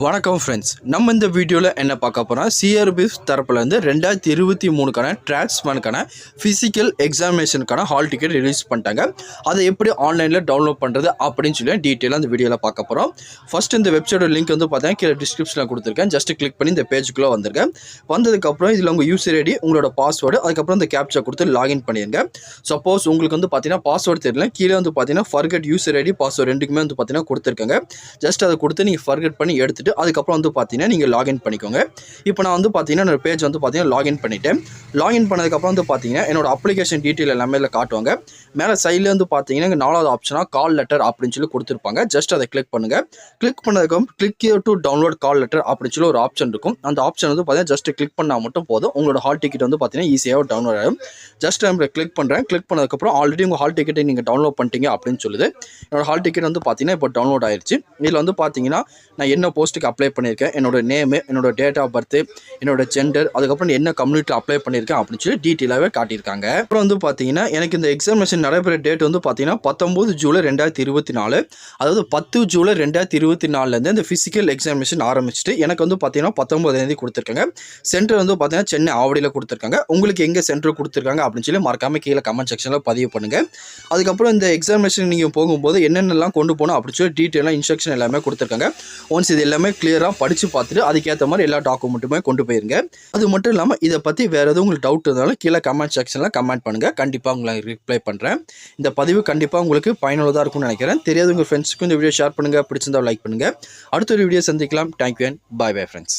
வணக்கம் ஃப்ரெண்ட்ஸ், நம்ம இந்த வீடியோவில் என்ன பார்க்க போகிறோம், சிஆர்பிஎஃப் தரப்புலேருந்து 2023க்கான டிரான்ஸ்மேனுக்கான ஃபிசிக்கல் எக்ஸாமினேஷனுக்கான ஹால் டிக்கெட் ரிலீஸ் பண்ணிட்டாங்க. அதை எப்படி ஆன்லைனில் டவுன்லோட் பண்ணுறது அப்படின்னு சொல்லி டீட்டெயிலாக இந்த வீடியோவில் பார்க்க போகிறோம். ஃபஸ்ட் இந்த வெப்சைட்டோட லிங்க் வந்து பார்த்தீங்கன்னா கீழே டிஸ்கிரிப்ஷனில் கொடுத்துருக்கேன். ஜஸ்ட் கிளிக் பண்ணி இந்த பேஜுக்குள்ளே வந்துருக்கேன். வந்ததுக்கப்புறம் இதில் உங்கள் யூசர் ஐடி, உங்களோட பாஸ்வேர்டு, அதுக்கப்புறம் இந்த கேப்சா கொடுத்து லாகின் பண்ணிடுங்க. சப்போஸ் உங்களுக்கு வந்து பார்த்தீங்கன்னா பாஸ்வேர்டு தெரியல, கீழே வந்து பார்த்தீங்கன்னா ஃபர்கெட் யூசர் ஐடி பாஸ்வேர்டு ரெண்டுக்குமே வந்து பார்த்தீங்கன்னா கொடுத்துருக்காங்க. ஜஸ்ட் அதை கொடுத்து நீங்கள் ஃபர்கெட் பண்ணி எடுத்துட்டு அதுக்கப்புறம் வந்து பார்த்தீங்கன்னா நீங்கள் லாகின் பண்ணிக்கோங்க. இப்போ நான் வந்து பார்த்தீங்கன்னா என்னோட பேஜ் வந்து பார்த்தீங்கன்னா லாகின் பண்ணிவிட்டேன். லாகின் பண்ணதுக்கப்புறம் வந்து பார்த்தீங்கன்னா என்னோட அப்ளிகேஷன் டீட்டெயில் எல்லாமே இதில் காட்டுவாங்க. மேலே சைடில் வந்து பார்த்தீங்கன்னா இங்கே 4வது ஆப்ஷனாக கால் லெட்டர் அப்படின்னு சொல்லி கொடுத்துருப்பாங்க. ஜஸ்ட் அதை கிளிக் பண்ணுங்கள். கிளிக் பண்ணதுக்கப்புறம் click here to download call letter அப்படின்னு சொல்லி ஒரு ஆப்ஷன் இருக்கும். அந்த ஆப்ஷன் வந்து பார்த்தீங்கன்னா ஜஸ்ட் கிளிக் பண்ணால் மட்டும் போதும். உங்களோட ஹால் டிக்கெட் வந்து பார்த்தீங்கன்னா ஈஸியாக டவுன்லோட் ஆகும். ஜஸ்ட் நம்ம கிளிக் பண்ணுறேன். கிளிக் பண்ணதுக்கப்புறம் ஆல்ரெடி உங்கள் ஹால் டிக்கெட்டை நீங்கள் டவுன்லோட் பண்ணிட்டீங்க அப்படின்னு சொல்லுது. என்னோட ஹால் டிக்கெட் வந்து பார்த்தீங்கன்னா இப்போ டவுன்லோட் ஆயிடுச்சு. இதில் வந்து பார்த்தீங்கன்னா நான் என்ன போஸ்ட்டுக்கு அப்ளை பண்ணியிருக்கேன், என்னோட நேமு, என்னோட டேட் ஆஃப் பர்த், என்னோட ஜெண்டர், அதுக்கப்புறம் என்ன கம்யூனிட்டியில் அப்ளை பண்ணியிருக்கேன் அப்படின்னு சொல்லி டீட்டெயிலாகவே காட்டியிருக்காங்க. அப்புறம் வந்து பார்த்தீங்கன்னா எனக்கு இந்த எக்ஸாமினேஷன் நடைபெற டேட் வந்து பார்த்தீங்கன்னா 19 ஜூலை 2024, அதாவது 10 ஜூலை 2024 இந்த ஃபிசிக்கல் எக்ஸாமினேஷன் ஆரம்பிச்சுட்டு எனக்கு வந்து பார்த்தீங்கன்னா 19 கொடுத்துருக்காங்க. சென்டர் வந்து பார்த்தீங்கன்னா சென்னை ஆவடியில் கொடுத்துருக்காங்க. உங்களுக்கு எங்கே சென்டர் கொடுத்துருக்காங்க அப்படின்னு சொல்லி மறக்காமல் கீழே கமெண்ட் செக்ஷனில் பதிவு பண்ணுங்கள். அதுக்கப்புறம் இந்த எக்ஸாமினேஷன் நீங்கள் போகும்போது என்னென்னலாம் கொண்டு போகணும் அப்படின்னு சொல்லி டீட்டெயிலாக இன்ஸ்ட்ரக்ஷன் எல்லாமே கொடுத்துருக்காங்க. ஒன்ஸ் இது எல்லாமே கிளியராக படித்து பார்த்துட்டு அதுக்கேற்ற மாதிரி எல்லா டாக்குமெண்ட்டுமே கொண்டு போயிருங்க. அது மட்டும் இல்லாமல் இதை பற்றி வேறு எதுவும் உங்களுக்கு டவுட் இருந்தாலும் கீழே கமெண்ட் செக்ஷனில் கமெண்ட் பண்ணுங்கள். கண்டிப்பாக உங்களுக்கு ரிப்ளை பண்ணுறேன். இந்த பதிவு கண்டிப்பாக உங்களுக்கு பயனுள்ளதாக இருக்கும்னு நினைக்கிறேன். தெரியாத உங்கள் ஃப்ரெண்ட்ஸுக்கும் இந்த வீடியோ ஷேர் பண்ணுங்கள். பிடிச்சிருந்தால் லைக் பண்ணுங்கள். அடுத்த ஒரு வீடியோ சந்திக்கலாம். Thank you and bye bye friends.